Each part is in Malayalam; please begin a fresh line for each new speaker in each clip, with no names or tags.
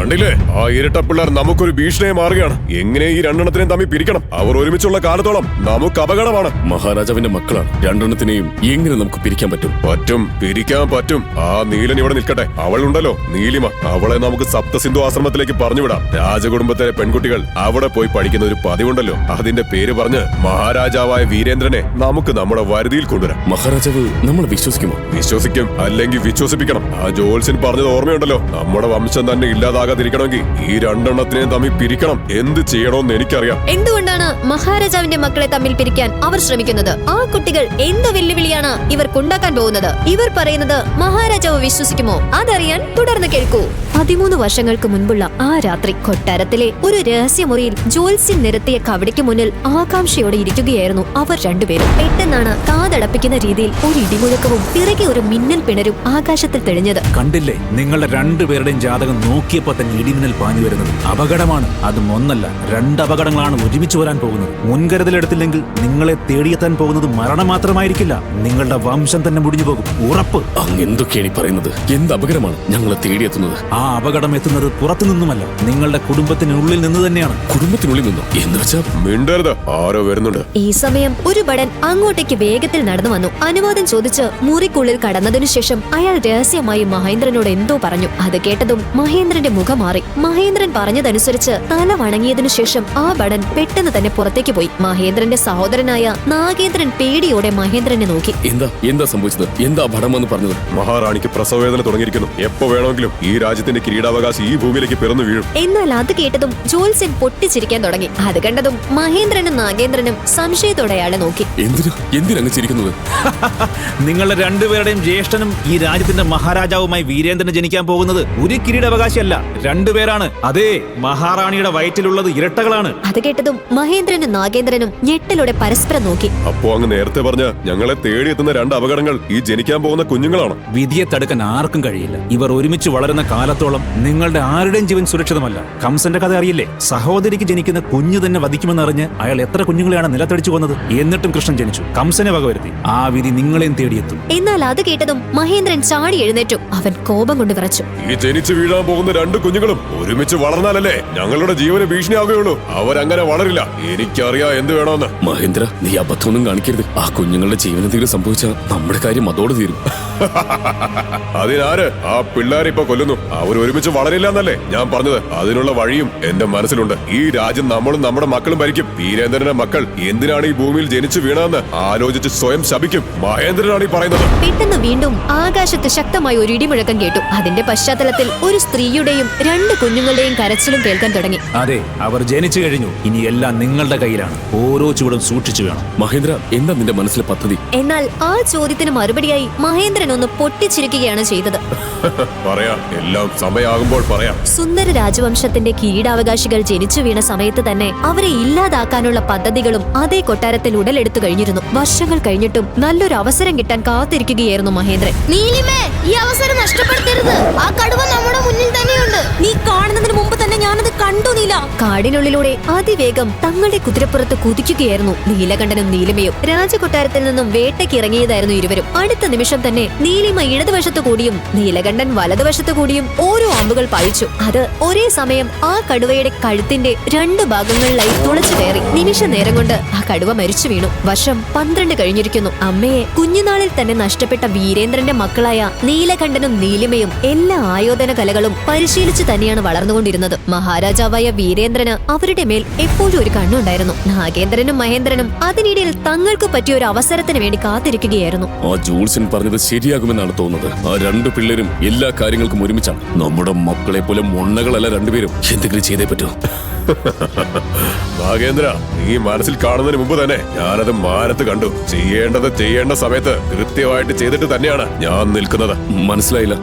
കണ്ടില്ലേ, ആ ഇരട്ട പിള്ളേർ നമുക്കൊരു ഭീഷണിയെ മാറുകയാണ്. എങ്ങനെ ഈ രണ്ടെണ്ണത്തിനെയും തമ്മിൽ പിരിക്കണം? അവർ ഒരുമിച്ചുള്ള കാലത്തോളം നമുക്ക് അപകടമാണ്.
മഹാരാജാവിന്റെ മക്കളാണ്. രണ്ടെണ്ണത്തിനെയും എങ്ങനെ നമുക്ക് പിരിക്കാൻ പറ്റും?
പിരിക്കാൻ പറ്റും. ആ നീലൻ ഇവിടെ നിൽക്കട്ടെ. അവളുണ്ടല്ലോ, നീലിമ. അവളെ നമുക്ക് സപ്തസിന്ധു ആശ്രമത്തിലേക്ക് പറഞ്ഞുവിടാം. രാജകുടുംബത്തിലെ പെൺകുട്ടികൾ അവിടെ പോയി പഠിക്കുന്ന ഒരു പതിവുണ്ടല്ലോ. അതിന്റെ പേര് പറഞ്ഞ് മഹാരാജാവായ വീരേന്ദ്രനെ നമുക്ക് നമ്മുടെ വരുതിയിൽ കൊണ്ടുവരാം.
മഹാരാജാവ് നമ്മൾ വിശ്വസിക്കുമോ?
വിശ്വസിക്കും, അല്ലെങ്കിൽ വിശ്വസിപ്പിക്കണം. ആ ജോത്സ്യൻ പറഞ്ഞത് ഓർമ്മയുണ്ടല്ലോ, നമ്മുടെ വംശം തന്നെ ഇല്ലാതാകാതിരിക്കണമെങ്കിൽ ഈ രണ്ടെണ്ണത്തിനെയും തമ്മിൽ പിരിക്കണം. എന്ത് ചെയ്യണമെന്ന് എനിക്കറിയാം.
എന്തുകൊണ്ടാണ് മഹാരാജാവിന്റെ മക്കളെ തമ്മിൽ പിരിക്കാൻ അവർ ശ്രമിക്കുന്നത്? ആ കുട്ടികൾ എന്ത് വെല്ലുവിളിയാണ് ഇവർക്കുണ്ടാക്കാൻ പോകുന്നത്? ഇവർ പറയുന്നത് മഹാരാജാവ് വിശ്വസിക്കുമോ? അതറിയാൻ തുടർന്ന് കേൾക്കൂ. 13 വർഷങ്ങൾക്ക് മുൻപുള്ള ആ രാത്രി കൊട്ടാരത്തിലെ ഒരു രഹസ്യമുറിയിൽ ജോത്സ്യൻ നിരത്തിയ കവടിക്ക് മുന്നിൽ ആകാംക്ഷയോടെ ഇരിക്കുകയായിരുന്നു അവർ രണ്ടുപേരും. പെട്ടെന്നാണ് കാതടപ്പിക്കുന്ന രീതിയിൽ ഒരു ഇടിമുഴക്കവും പിറകെ ഒരു മിന്നൽ പിണരും ആകാശത്തിൽ തെളിഞ്ഞത്.
കണ്ടില്ലേ, നിങ്ങളുടെ രണ്ടുപേരുടെയും ജാതകം നോക്കിയപ്പോ തന്നെ ഇടിമിന്നൽ പാഞ്ഞു വരുന്നത് അപകടമാണ്. അതും ഒന്നല്ല, 2 അപകടങ്ങളാണ് ഒരുമിച്ച് വരാൻ പോകുന്നത്. മുൻകരുതലെടുത്തില്ലെങ്കിൽ നിങ്ങളെ തേടിയെത്താൻ പോകുന്നത് മരണം മാത്രമായിരിക്കില്ല, നിങ്ങളുടെ വംശം തന്നെ മുടിഞ്ഞു പോകും. ഉറപ്പ്.
അങ്ങ് എന്തൊക്കെയാണ് ഈ പറയുന്നത്? എന്ത് അപകടമാണ് ഞങ്ങളെ തേടിയെത്തുന്നത്?
ആ അപകടം എത്തുന്നത് പുറത്തു നിന്നുമല്ല, നിങ്ങളുടെ കുടുംബത്തിനുള്ളിൽ നിന്ന് തന്നെയാണ്.
കുടുംബത്തിനുള്ളിൽ നിന്നോ? എന്ന് വെച്ചാ
മിണ്ടരുത്, ആരോ വരുന്നുണ്ട്.
ഈ സമയം ഒരു ഭടൻ അങ്ങോട്ടേക്ക് വേഗത്തിൽ നടന്നു വന്നു. അനുവാദം ചോദിച്ച് മുറിക്കുള്ളിൽ കടന്നതിനു ശേഷം അയാൾ രഹസ്യമായി മഹേന്ദ്രനോട് എന്തോ പറഞ്ഞു. അത് കേട്ടതും മഹേന്ദ്രന്റെ മുഖം മാറി. മഹേന്ദ്രൻ പറഞ്ഞതനുസരിച്ച് തല വണങ്ങിയതിനു ശേഷം ആ ഭടൻ പെട്ടെന്ന് തന്നെ പുറത്തേക്ക് പോയി. മഹേന്ദ്രന്റെ സഹോദരനായ നാഗേന്ദ്രൻ പേടിയോടെ മഹേന്ദ്രനെ നോക്കി.
എന്താ സംഭവിച്ചത്? എന്താ ഭടം എന്ന് പറഞ്ഞത്?
മഹാറാണിക്ക് പ്രസവവേദന തുടങ്ങിയിരിക്കുന്നു. എപ്പോ വേണമെങ്കിലും ഈ രാജ്യത്തിന്റെ കിരീടാവകാശി ഈ ഭൂമിയിലേക്ക് പിറന്നു വീഴും.
എന്നാൽ അത് കേട്ടതും ജോത്സ്യൻ പൊട്ടിച്ചിരിക്കാൻ തുടങ്ങി. അത് കണ്ടതും മഹേന്ദ്രനും നാഗേന്ദ്രനും സംശയത്തോടെ അയാളെ നോക്കി.
എന്തിനങ്ങ് ചിരിക്കുന്നത്?
നിങ്ങളുടെ രണ്ടുപേരുടെയും ജ്യേഷ്ഠനും ഈ രാജ്യത്തിന്റെ മഹാരാജാവുമായി വീരേന്ദ്രൻ ജനിക്കാൻ പോകുന്നത് ഒരു കിരീടാവകാശിയല്ല, 2 പേരാണ്. അതേ, മഹാറാണിയുടെ വയറ്റിലുള്ളത് ഇരട്ടകളാണ്.
അത് കേട്ടതും മഹേന്ദ്രനും നാഗേന്ദ്രനും ഞെട്ടലോടെ പരസ്പരം നോക്കി.
അപ്പോ അങ്ങ് നേരത്തെ പറഞ്ഞ ഞങ്ങളെ തേടിയെത്തുന്ന 2 അപകടങ്ങൾ ഈ ജനിക്കാൻ പോകുന്ന കുഞ്ഞുങ്ങളാണ്.
വിധിയെ തടുക്കാൻ ആർക്കും കഴിയില്ല. ഇവർ ഒരുമിച്ച് വളരുന്ന കാലത്തോളം നിങ്ങളുടെ ആരുടെയും ജീവൻ സുരക്ഷിതമല്ല. കംസന്റെ കഥ അറിയില്ലേ? സഹോദരിക്ക് ജനിക്കുന്ന കുഞ്ഞു തന്നെ വധിക്കുമെന്നറിഞ്ഞ് അയാൾ എത്ര കുഞ്ഞുങ്ങളെയാണ് നിലത്തടിച്ചു കൊന്നത്. എന്നിട്ടും കൃഷ്ണൻ ജനിച്ചു. കംസനെ വകവരുത്തി. ആ വിധി നിങ്ങളെയും തേടിയെത്തും.
എന്നാൽ അത് കേട്ടതും മഹേന്ദ്രൻ ചാടി എഴുന്നേറ്റു. അവൻ കോപം കൊണ്ട് വിറച്ചു.
ഈ ജനിച്ചു വീഴാൻ പോകുന്ന 2 കുഞ്ഞുങ്ങളും ഒരുമിച്ച് വളർന്നാലല്ലേ ഞങ്ങളുടെ ജീവന് ഭീഷണിയാകുകയുള്ളൂ. അവരങ്ങനെ വളരില്ല. എനിക്കറിയാം എന്ത് വേണമെന്ന്.
മഹേന്ദ്ര, നീ അബദ്ധമൊന്നും കാണിക്കരുത്. ആ കുഞ്ഞുങ്ങളുടെ ജീവനെന്തെങ്കിലും സംഭവിച്ചാൽ നമ്മുടെ കാര്യം അതോടെ തീരും.
അതിനാര് ആ പിള്ളേരെ ഇപ്പൊ കൊല്ലുന്നു? അവർ ഒരുമിച്ച് വളരില്ല എന്നല്ലേ ഞാൻ പറഞ്ഞത്? അതിനുള്ള വഴിയും എന്റെ മനസ്സിലുണ്ട്. ഈ രാജ്യം നമ്മളും നമ്മുടെ മക്കളും ഭരിക്കും. വീരേന്ദ്രന്റെ മക്കൾ എന്തിനാണ് ഈ ഭൂമിയിൽ ജനിച്ചു വീണതെന്ന് ആലോചിച്ച് സ്വയം ശപിക്കും. മഹേന്ദ്രനാണ് ഈ പറയുന്നത്.
പെട്ടെന്ന് വീണ്ടും ആകാശത്ത് ശക്തമായ ഒരു ഇടിമുഴക്കം കേട്ടു. അതിന്റെ പശ്ചാത്തലത്തിൽ ഒരു സ്ത്രീയുടെയും 2 കുഞ്ഞുങ്ങളുടെയും കരച്ചിലും കേൾക്കാൻ തുടങ്ങി.
അതെ, അവർ ജനിച്ചു കഴിഞ്ഞു. ഇനി എല്ലാം നിങ്ങളുടെ കയ്യിലാണ്. ഓരോ ചൂടും സൂക്ഷിച്ചു വേണം.
മഹേന്ദ്ര, എന്താ നിന്റെ മനസ്സിലെ പദ്ധതി?
എന്നാൽ ആ ചോദ്യത്തിന് മറുപടിയായി മഹേന്ദ്രൻ ഒന്ന് പൊട്ടിച്ചിരിക്കുകയാണ് ചെയ്തത്.
പറയാം, എല്ലാം സമയമാകുമ്പോൾ പറയാം.
സുന്ദര രാജവംശത്തിന്റെ കിരീടാവകാശികൾ ജനിച്ചു വീണ സമയത്ത് തന്നെ അവരെ ഇല്ലാതാക്കാനുള്ള പദ്ധതികളും അതേ കൊട്ടാരത്തിൽ ഉടലെടുത്തു കഴിഞ്ഞിരുന്നു. വർഷങ്ങൾ കഴിഞ്ഞിട്ടും നല്ലൊരു അവസരം കിട്ടാൻ കാത്തിരിക്കുകയായിരുന്നു മഹേന്ദ്രൻ.
നീലിമേ, ഈ അവസരം നഷ്ടപ്പെടുത്തരുത്. ആ കടുവ നമ്മുടെ മുന്നിൽ തന്നെയുണ്ട്.
നീ കാണുന്നതിന് മുമ്പ് തന്നെ ഞാനത് കണ്ടു നീല. കാടിനുള്ളിലൂടെ അതിവേഗം തങ്ങളുടെ കുതിരപ്പുറത്ത് കുതിക്കുകയായിരുന്നു നീലകണ്ഠനും നീലിമയും. രാജകൊട്ടാരത്തിൽ നിന്നും വേട്ടയ്ക്ക് ഇറങ്ങിയതായിരുന്നു ഇരുവരും. അടുത്ത നിമിഷം തന്നെ നീലിമ ഇടതുവശത്തു കൂടിയും നീലകണ്ഠൻ വലതുവശത്തു കൂടിയും ഓരോ അമ്പുകൾ പായിച്ചു. അത് ഒരേ സമയം ആ കടുവയുടെ കഴുത്തിന്റെ 2 ഭാഗങ്ങളിലായി തുളച്ചു കയറി. നിമിഷ നേരം കൊണ്ട് ആ കടുവ മരിച്ചു വീണു. വർഷം 12 കഴിഞ്ഞിരിക്കുന്നു. അമ്മയെ കുഞ്ഞുനാളിൽ തന്നെ നഷ്ടപ്പെട്ട വീരേന്ദ്രന്റെ മക്കളായ നീലകണ്ഠനും നീലിമയും എല്ലാ ആയോധന കലകളും പരിശീലിച്ചു തന്നെയാണ് വളർന്നുകൊണ്ടിരുന്നത്. മഹാരാജാവായ വീരേന്ദ്രന് അവരുടെ മേൽ എപ്പോഴും ഒരു കണ്ണുണ്ടായിരുന്നു. നാഗേന്ദ്രനും മഹേന്ദ്രനും അതിനിടയിൽ തങ്ങൾക്ക് പറ്റിയ ഒരു അവസരത്തിന് വേണ്ടി കാത്തിരിക്കുകയായിരുന്നു.
ആ ജോൾസൻ പറഞ്ഞത് ശരിയാകുമെന്നാണ് തോന്നുന്നത്. ആ 2 പിള്ളേരും എല്ലാ കാര്യങ്ങൾക്കും ഒരുമിച്ചാണ്. നമ്മുടെ മക്കളെ പോലെ മൊണ്ണകളല്ല 2 പേരും. എന്തെങ്കിലും ചെയ്തേ പറ്റൂ.
നാഗേന്ദ്ര, നീ മനസ്സിൽ കാണുന്നതിന് മുമ്പ് തന്നെ ഞാനത് മാനത്ത് കണ്ടു. ചെയ്യേണ്ട സമയത്ത് കൃത്യമായിട്ട് ചെയ്തിട്ട് തന്നെയാണ് ഞാൻ നിൽക്കുന്നത്.
മനസ്സിലായില്ല.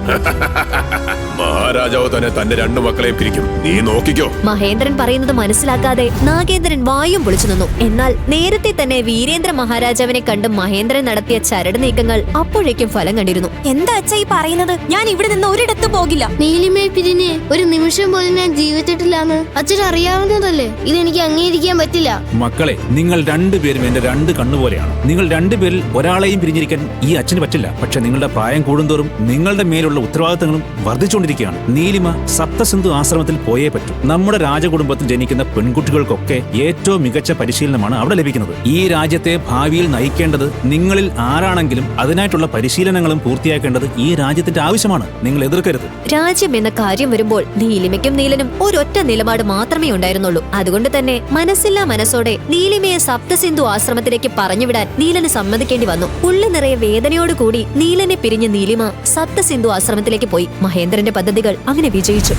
മഹാരാജാവ് തന്നെ തന്റെ 2 മക്കളെ പിരിക്കും. നീ നോക്കിക്കോ.
മഹേന്ദ്രൻ പറയുന്നത് മനസ്സിലാക്കാതെ നാഗേന്ദ്രൻ വായും പൊളിച്ചു നിന്നു. എന്നാൽ നേരത്തെ തന്നെ വീരേന്ദ്ര മഹാരാജാവിനെ കണ്ട് മഹേന്ദ്രൻ നടത്തിയ ചരട് നീക്കങ്ങൾ അപ്പോഴേക്കും ഫലം കണ്ടിരുന്നു.
എന്താ അച്ഛാ ഈ പറയുന്നത്? ഞാൻ ഇവിടെ നിന്ന് ഒരിടത്ത് പോകില്ല. നീലിമയെ പിരിഞ്ഞ് ഒരു നിമിഷം പോലും ഞാൻ ജീവിച്ചിട്ടില്ലാന്ന് അച്ഛൻ അറിയാം. അറിയാവുന്നതല്ലേ, ഇതെനിക്ക് അംഗീകരിക്കാൻ പറ്റില്ല.
മക്കളെ, നിങ്ങൾ രണ്ടുപേരും എന്റെ രണ്ട് കണ്ണുപോലെയാണ്. നിങ്ങൾ രണ്ടുപേരിൽ ഒരാളെയും പിരിഞ്ഞിരിക്കാൻ ഈ അച്ഛന് പറ്റില്ല. പക്ഷെ നിങ്ങളുടെ പ്രായം കൂടുന്തോറും നിങ്ങളുടെ മേലുള്ള ഉത്തരവാദിത്തങ്ങളും വർദ്ധിച്ചുകൊണ്ടിരിക്കുകയാണ്. നീലിമ സപ്തസിന്ധു ആശ്രമത്തിൽ പോയേ പറ്റൂ. നമ്മുടെ രാജകുടുംബത്തിൽ ജനിക്കുന്ന പെൺകുട്ടികൾക്കൊക്കെ ഏറ്റവും മികച്ച പരിശീലനമാണ് അവിടെ ലഭിക്കുന്നത്. ഈ രാജ്യത്തെ ഭാവിയിൽ നയിക്കേണ്ടത് നിങ്ങളിൽ ആരാണെങ്കിലും അതിനായിട്ടുള്ള പരിശീലനങ്ങളും പൂർത്തിയാക്കേണ്ടത് ഈ രാജ്യത്തിന്റെ ആവശ്യമാണ്. നിങ്ങൾ എതിർക്കരുത്.
രാജ്യം എന്ന കാര്യം വരുമ്പോൾ നീലിമയ്ക്കും നീലനും ഒരൊറ്റ നിലപാട് മാത്രമേ ഉണ്ടായിരുന്നുള്ളൂ. അതുകൊണ്ട് തന്നെ മനസ്സില്ലാ മനസ്സോടെ നീലിമയെ സപ്തസിന്ധു ആശ്രമത്തിലേക്ക് പറഞ്ഞുവിടാൻ നീലന് സമ്മതിക്കേണ്ടി വന്നു. ഉള്ളു നിറയെ വേദനയോടുകൂടി നീലനെ പിരിഞ്ഞ് നീലിമ സപ്തസിന്ധു ആശ്രമത്തിലേക്ക് പോയി. മഹേന്ദ്രന്റെ പദ്ധതികൾ അങ്ങനെ വിജയിച്ചു.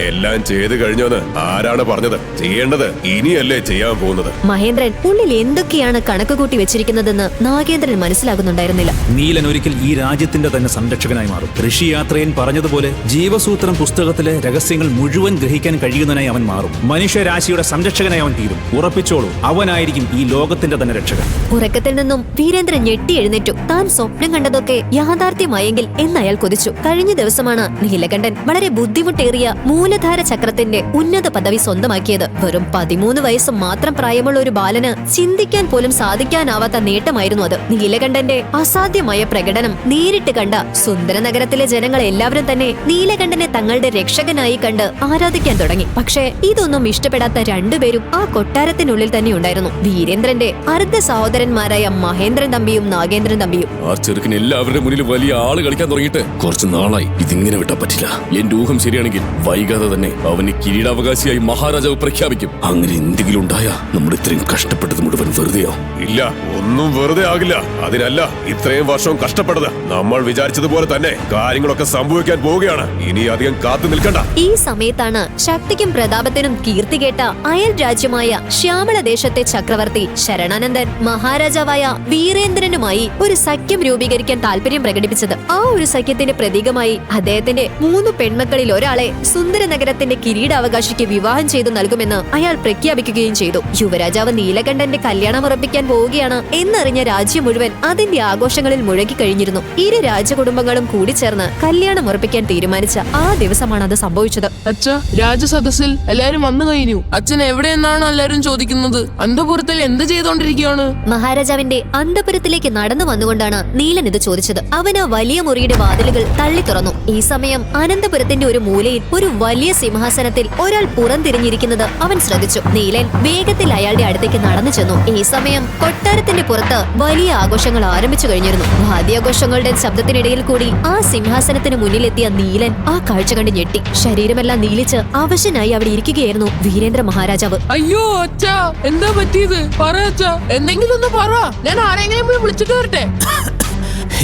എല്ലാം ചെയ്തു കഴിഞ്ഞോന്ന് ആരാണ് പറഞ്ഞത്? ചെയ്യേണ്ടത് ഇനിയല്ലേ ചെയ്യാൻ പോകുന്നത്?
മഹേന്ദ്രൻ ഉള്ളിൽ എന്തൊക്കെയാണ് കണക്ക് കൂട്ടി വെച്ചിരിക്കുന്നതെന്ന് നാഗേന്ദ്രൻ മനസ്സിലാകുന്നുണ്ടായിരുന്നില്ല.
നീലൻ ഒരിക്കൽ ഈ രാജ്യത്തിന്റെ തന്നെ സംരക്ഷകനായി മാറും. ഋഷിയാത്രയൻ പറഞ്ഞതുപോലെ ജീവസൂത്രം പുസ്തകത്തിലെ രഹസ്യങ്ങൾ മുഴുവൻ ഗ്രഹിക്കാൻ കഴിയുന്നതിനായി അവൻ മാറും. മനുഷ്യരാശിയുടെ സംരക്ഷകനായി അവൻ തീരും. ഉറപ്പിച്ചോളൂ, അവനായിരിക്കും ഈ ലോകത്തിന്റെ തന്നെ രക്ഷകൻ.
ഉറക്കത്തിൽ നിന്നും വീരേന്ദ്രൻ ഞെട്ടി എഴുന്നേറ്റു. താൻ സ്വപ്നം കണ്ടതൊക്കെ യാഥാർത്ഥ്യമായെങ്കിൽ എന്നയാൾ കൊതിച്ചു. കഴിഞ്ഞ ദിവസമാണ് നീലകണ്ഠൻ വളരെ ബുദ്ധിമുട്ടേറിയ മൂലധാര ചക്രത്തിന്റെ ഉന്നത പദവി സ്വന്തമാക്കിയത്. വെറും 13 വയസ്സ് മാത്രം പ്രായമുള്ള ഒരു ബാലന് ചിന്തിക്കാൻ പോലും സാധിക്കാനാവാത്ത നേട്ടമായിരുന്നു അത്. നീലകണ്ഠന്റെ അസാധ്യമായ പ്രകടനം നേരിട്ട് കണ്ട സുന്ദര നഗരത്തിലെ ജനങ്ങൾ എല്ലാവരും തന്നെ നീലകണ്ഠനെ തങ്ങളുടെ രക്ഷകനായി കണ്ട് ആരാധിക്കാൻ തുടങ്ങി. പക്ഷേ ഇതൊന്നും ഇഷ്ടപ്പെടാത്ത രണ്ടുപേരും ആ കൊട്ടാരത്തിനുള്ളിൽ തന്നെ ഉണ്ടായിരുന്നു. വീരേന്ദ്രന്റെ അർദ്ധ സഹോദരന്മാരായ മഹേന്ദ്രൻ തമ്പിയും നാഗേന്ദ്രൻ തമ്പിയും.
ആ ചെറുക്കിന് എല്ലാവരുടെ മുന്നിൽ വലിയ ആള് കളിക്കാൻ തുടങ്ങിയിട്ട് കുറച്ച് നാളായി. ഇതിങ്ങനെ വിട്ടാ പറ്റില്ല. എന്റെ ഊഹം ശരിയാണെങ്കിൽ വൈകാതെ തന്നെ അവന് കിരീടാവകാശിയായി മഹാരാജാവ് പ്രഖ്യാപിക്കും. അങ്ങനെ എന്തെങ്കിലും ഉണ്ടായാ നമ്മൾ ഇത്രയും കഷ്ടപ്പെട്ടത് മുഴുവൻ വെറുതെയോ?
ഇല്ല, ഒന്നും വെറുതെ ആകില്ല. അതിനല്ല ഇത്രയും വർഷം കഷ്ടപ്പെട്ടത്. നമ്മൾ വിചാരിച്ചതുപോലെ തന്നെ കാര്യങ്ങളൊക്കെ സംഭവിക്കാൻ പോവുകയാണ്. ഇനി അധികം കാത്തു നിൽക്കണ്ട.
ഈ സമയത്താണ് ശക്തിക്കും പ്രതാപത്തിനും കീർത്തി കേട്ട അയൽ രാജ്യമായ ശ്യാമളദേശത്തെ ചക്രവർത്തി ശരണാനന്ദൻ മഹാരാജാവായ വീരേന്ദ്രനുമായി ഒരു സഖ്യം രൂപീകരിക്കാൻ താല്പര്യം പ്രകടിപ്പിച്ചത്. ആ ഒരു സഖ്യത്തിന്റെ പ്രതീകമായി അദ്ദേഹത്തിന്റെ 3 പെൺമക്കളിൽ ഒരാളെ സുന്ദര നഗരത്തിന്റെ കിരീടാവകാശിക്ക് വിവാഹം ചെയ്തു നൽകുമെന്ന് അയാൾ പ്രഖ്യാപിക്കുകയും ചെയ്തു. യുവരാജാവ് നീലകണ്ഠന്റെ കല്യാണം ഉറപ്പിക്കാൻ പോവുകയാണ് എന്നറിഞ്ഞ രാജ്യം മുഴുവൻ അതിന്റെ ആഘോഷങ്ങളിൽ മുഴുകിക്കഴിഞ്ഞിരുന്നു. ഇരു രാജകുടുംബങ്ങളും കൂടിച്ചേർന്ന് കല്യാണം ഉറപ്പിക്കാൻ തീരുമാനിച്ച ആ ദിവസമാണ് അത് സംഭവിച്ചത്.
അച്ഛ, രാജസദസ്സിൽ എല്ലാരും വന്നു കഴിഞ്ഞു. അച്ഛൻ എവിടെയെന്നാണ് എല്ലാരും ചോദിക്കുന്നത്? അന്തപുരത്തിൽ എന്ത് ചെയ്തോണ്ടിരിക്കുകയാണ്?
മഹാരാജാവിന്റെ അന്തപുരത്തിലേക്ക് നടന്നു വന്നുകൊണ്ടാണ് നീലൻ ഇത് ചോദിച്ചത്. അവൻ ആ വലിയ മുറിയുടെ വാതിലുകൾ തള്ളി തുറന്നു. ഈ സമയം അനന്തപുരത്തിന്റെ ഒരു മൂലയിൽ ഒരു വലിയ സിംഹാസനത്തിൽ ഒരാൾ പുറംതിരിഞ്ഞിരിക്കുന്നത് അവൻ ശ്രദ്ധിച്ചു. നീലൻ വേഗത്തിൽ അയാളുടെ അടുത്തേക്ക് നടന്നു ചെന്നു. ഈ സമയം കൊട്ടാരത്തിന്റെ പുറത്ത് വലിയ ആഘോഷങ്ങൾ ആരംഭിച്ചു കഴിഞ്ഞിരുന്നു. വാദ്യാഘോഷങ്ങളുടെ ശബ്ദത്തിനിടയിൽ കൂടി ആ സിംഹാസനത്തിന് മുന്നിലെത്തിയ നീലൻ ആ കാഴ്ച കണ്ട് ഞെട്ടി. ശരീരമെല്ലാം നീലിച്ച് അവശനായി അവിടെ ഇരിക്കുകയായിരുന്നു വീരേന്ദ്ര മഹാരാജാവ്.
അയ്യോ അച്ഛ, എന്താ പറ്റിയത്? പറ അച്ഛ, എന്തെങ്കിലും ഒന്ന് പറ. ഞാൻ ആരെങ്കിലും പോയി വിളിച്ചിട്ട് വരട്ടെ?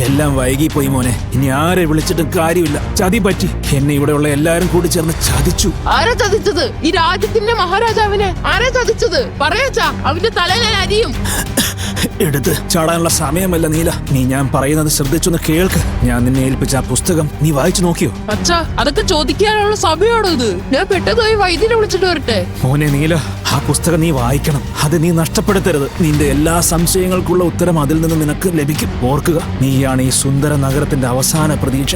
എല്ലാം വൈകിപ്പോയി മോനെ. ഇനി ആരെ വിളിച്ചിട്ടും കാര്യമില്ല. ചതി പറ്റി. എന്നെ ഇവിടെയുള്ള എല്ലാരും കൂടി ചേർന്ന് ചതിച്ചു.
ആരാ ചതിച്ചത്? ഈ രാജ്യത്തിന്റെ മഹാരാജാവിനെ ആരാ ചതിച്ചത്? പറയാച്ചാ, അവന്റെ തലയിൽ അരിയും.
എടുത്ത് ചാടാനുള്ള സമയമല്ല നീല. നീ ഞാൻ പറയുന്നത് ശ്രദ്ധിച്ചൊന്ന് കേൾക്ക്. ഞാൻ നിന്നെ ഏൽപ്പിച്ച ആ പുസ്തകം നീ വായിച്ചു നോക്കിയോ?
അച്ഛ, അതൊക്കെ ചോദിക്കാനുള്ള സമയമാണോ ഇത്? ഞാൻ പെട്ടെന്ന് പോയി വൈദ്യനെ വിളിച്ചിട്ട് വരട്ടെ?
മോനെ നീല, ആ പുസ്തകം നീ വായിക്കണം. അത് നീ നഷ്ടപ്പെടുത്തരുത്. നിന്റെ എല്ലാ സംശയങ്ങൾക്കുള്ള ഉത്തരം അതിൽ നിന്ന് നിനക്ക് ലഭിക്കും. ഓർക്കുക, നീയാണ് ഈ സുന്ദര നഗരത്തിന്റെ അവസാന പ്രതീക്ഷ.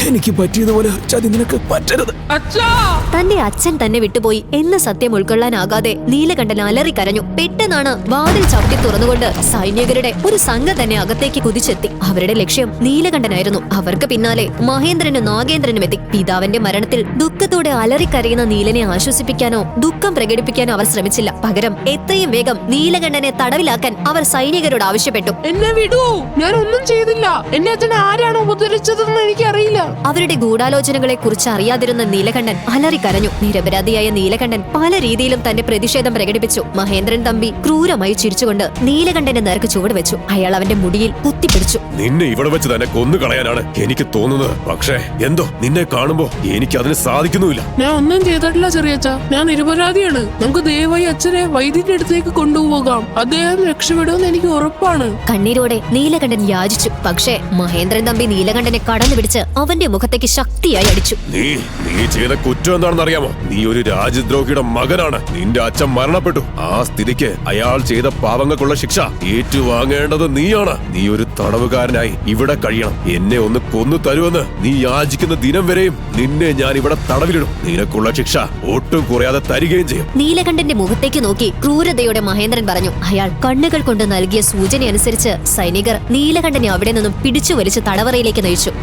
എനിക്ക് പറ്റിയതുപോലെ ചതി നിനക്ക് പറ്റരുത്.
അച്ഛാ!
തന്റെ അച്ഛൻ തന്നെ വിട്ടുപോയി എന്ന സത്യം ഉൾക്കൊള്ളാനാകാതെ നീലകണ്ഠൻ അലറിക്കരഞ്ഞു. പെട്ടെന്നാണ് വാതിൽ ചവിട്ടി തുറന്നുകൊണ്ട് സൈനികരുടെ ഒരു സംഘം തന്നെ അകത്തേക്ക് കുതിച്ചെത്തി. അവരുടെ ലക്ഷ്യം നീലകണ്ഠനായിരുന്നു. അവർക്ക് പിന്നാലെ മഹേന്ദ്രനും നാഗേന്ദ്രനും എത്തി. പിതാവിന്റെ മരണത്തിൽ ദുഃഖത്തോടെ അലറിക്കരയുന്ന നീലനെ ആശ്വസിപ്പിക്കാനോ ദുഃഖം പ്രകടിപ്പിക്കാനോ അവർ ശ്രമിച്ചില്ല. പകരം എത്രയും വേഗം നീലകണ്ഠനെ തടവിലാക്കാൻ അവർ സൈനികരോട് ആവശ്യപ്പെട്ടു.
എന്നെ വിടൂ, ഞാൻ ഒന്നും ചെയ്തില്ല. എന്നെ അച്ഛൻ ആരാണ് ഉപദ്രവിച്ചതെന്ന് എനിക്കറിയില്ല.
അവരുടെ ഗൂഢാലോചനകളെ കുറിച്ച് അറിയാതിരുന്ന നീലകണ്ഠൻ അലറിക്കരഞ്ഞു. നിരപരാധിയായ നീലകണ്ഠൻ പല രീതിയിലും തന്റെ പ്രതിഷേധം പ്രകടിപ്പിച്ചു. മഹേന്ദ്രൻ തമ്പി ക്രൂരമായി ചിരിച്ചുകൊണ്ട് നീലകണ്ഠന്റെ നേർക്ക് ചുവട് വെച്ചു. അയാൾ അവന്റെ മുടിയിൽ കുത്തിപ്പിടിച്ചു.
നിന്നെ ഇവിടെ വെച്ച് തന്നെ കൊന്നുകളയാനാണ് എനിക്ക് തോന്നുന്നത്. പക്ഷേ എന്തോ നിന്നെ കാണുമ്പോ എനിക്ക് അതിന് സാധിക്കുന്നുമില്ല.
ഞാൻ ഒന്നും ചെയ്തിട്ടില്ല ചെറിയച്ഛ. ഞാൻ നിരപരാധിയാണ്. നമുക്ക് ദയവായി അച്ഛനെ വൈദ്യന്റെ അടുത്തേക്ക് കൊണ്ടുപോകാം. അദ്ദേഹം രക്ഷപ്പെടുമെന്ന് എനിക്ക് ഉറപ്പാണ്.
കണ്ണീരോടെ നീലകണ്ഠൻ യാചിച്ചു. പക്ഷേ മഹേന്ദ്രൻ തമ്പി നീലകണ്ഠനെ കടന്നു പിടിച്ച് അവൻ അവന്റെ മുഖത്തേക്ക് ശക്തിയായി അടിച്ചു.
നീ ചെയ്ത കുറ്റം എന്താണെന്ന് അറിയാമോ? നീ ഒരു രാജ്യദ്രോഹിയുടെ മകനാണ്. നിന്റെ അച്ഛൻ മരണപ്പെട്ടു. ആ സ്ഥിതിക്ക് അയാൾ ചെയ്ത പാവങ്ങൾക്കുള്ള ശിക്ഷ ഏറ്റുവാങ്ങേണ്ടത് നീയാണ്. നീ ഒരു തടവുകാരനായി ഇവിടെ കഴിയണം. എന്നെ ഒന്ന് കൊന്നു തരുമെന്ന് നീ യാചിക്കുന്ന ദിനം വരെയും നിന്നെ ഞാൻ ഇവിടെ തടവിലിടും. നിനക്കുള്ള ശിക്ഷ ഒട്ടും കുറയാതെ തരികയും ചെയ്യും.
നീലകണ്ഠന്റെ മുഖത്തേക്ക് നോക്കി ക്രൂരതയോടെ മഹേന്ദ്രൻ പറഞ്ഞു. അയാൾ കണ്ണുകൾ കൊണ്ട് നൽകിയ സൂചന അനുസരിച്ച് സൈനികർ നീലകണ്ഠനെ അവിടെ നിന്നും പിടിച്ചു വലിച്ച് തടവറയിലേക്ക് നയിച്ചു.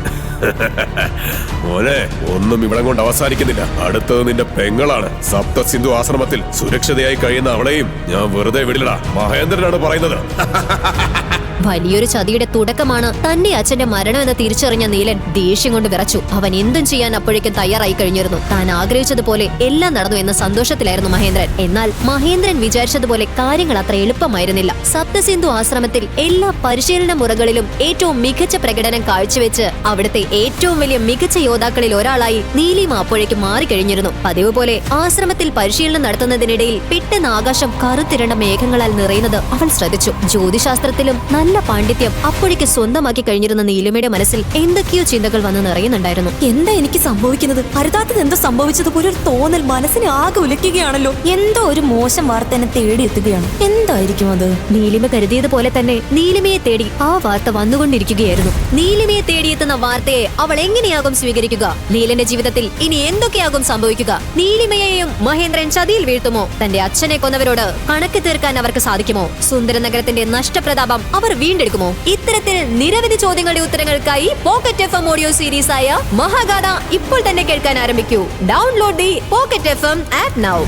മോനെ, ഒന്നും ഇവിടെ കൊണ്ട് അവസാനിക്കുന്നില്ല. അടുത്തത് നിന്റെ പെങ്ങളാണ്. സപ്തസിന്ധു ആശ്രമത്തിൽ സുരക്ഷിതയായി കഴിയുന്ന അവളെയും ഞാൻ വെറുതെ വിടില്ലടാ. മഹേന്ദ്രനാണ് പറയുന്നത്.
വലിയൊരു ചതിയുടെ തുടക്കമാണ് തന്റെ അച്ഛന്റെ മരണം എന്ന് തിരിച്ചറിഞ്ഞ നീലൻ ദേഷ്യം കൊണ്ട് വിറച്ചു. അവൻ എന്തും ചെയ്യാൻ അപ്പോഴേക്കും തയ്യാറായി കഴിഞ്ഞിരുന്നു. താൻ ആഗ്രഹിച്ചതുപോലെ എല്ലാം നടന്നു എന്ന സന്തോഷത്തിലായിരുന്നു മഹേന്ദ്രൻ. എന്നാൽ മഹേന്ദ്രൻ വിചാരിച്ചതുപോലെ കാര്യങ്ങൾ അത്ര എളുപ്പമായിരുന്നില്ല. സപ്തസിന്ധു ആശ്രമത്തിൽ എല്ലാ പരിശീലന മുറകളിലും ഏറ്റവും മികച്ച പ്രകടനം കാഴ്ചവെച്ച് അവിടുത്തെ ഏറ്റവും വലിയ മികച്ച യോദ്ധാക്കളിൽ ഒരാളായി നീലിമ അപ്പോഴേക്കും മാറിക്കഴിഞ്ഞിരുന്നു. പതിവ് പോലെ ആശ്രമത്തിൽ പരിശീലനം നടത്തുന്നതിനിടയിൽ പെട്ടെന്ന് ആകാശം കറുത്തിരണ്ട മേഘങ്ങളാൽ നിറയുന്നത് അവൾ ശ്രദ്ധിച്ചു. ജ്യോതിശാസ്ത്രത്തിലും നല്ല പാണ്ഡിത്യം അപ്പോഴേക്ക് സ്വന്തമാക്കി കഴിഞ്ഞിരുന്ന നീലിമയുടെ മനസ്സിൽ എന്തൊക്കെയോ ചിന്തകൾ വന്ന് നിറയുന്നുണ്ടായിരുന്നു.
എന്താ എനിക്ക് സംഭവിക്കുന്നത്? ഹരിതാത്തിന് എന്തോ സംഭവിച്ചതുപോലെ ഒരു തോന്നൽ മനസ്സിനെ ആകെ ഉലയ്ക്കുകയാണല്ലോ. എന്തോ ഒരു മോശം വാർത്ത എന്നെ തേടിയെത്തുകയാണ്. എന്തായിരിക്കും അത്?
നീലിമ കരുതിയതുപോലെ തന്നെ നീലിമയെ തേടി ആ വാർത്ത വന്നുകൊണ്ടിരിക്കുകയായിരുന്നു. നീലിമയെ തേടിയെത്തുന്ന വാർത്തയെ അവൾ എങ്ങനെയാകും സ്വീകരിക്കുക? നീലന്റെ ജീവിതത്തിൽ ഇനി എന്തൊക്കെയാകും സംഭവിക്കുക? നീലിമയെയും മഹേന്ദ്രൻ ചതിയിൽ വീഴ്ത്തുമോ? തന്റെ അച്ഛനെ കൊന്നവരോട് കണക്ക് തീർക്കാൻ അവർക്ക് സാധിക്കുമോ? സുന്ദര നഗരത്തിന്റെ നഷ്ടപ്രതാപം അവർ വീണ്ടെടുക്കുമോ? ഇത്തരത്തിൽ നിരവധി ചോദ്യങ്ങളുടെ ഉത്തരങ്ങൾക്കായി പോക്കറ്റ് FM ഓഡിയോ സീരീസ് ആയ മഹാഗാഥ ഇപ്പോൾ തന്നെ കേൾക്കാൻ ആരംഭിക്കൂ. Download the pocket FM app now.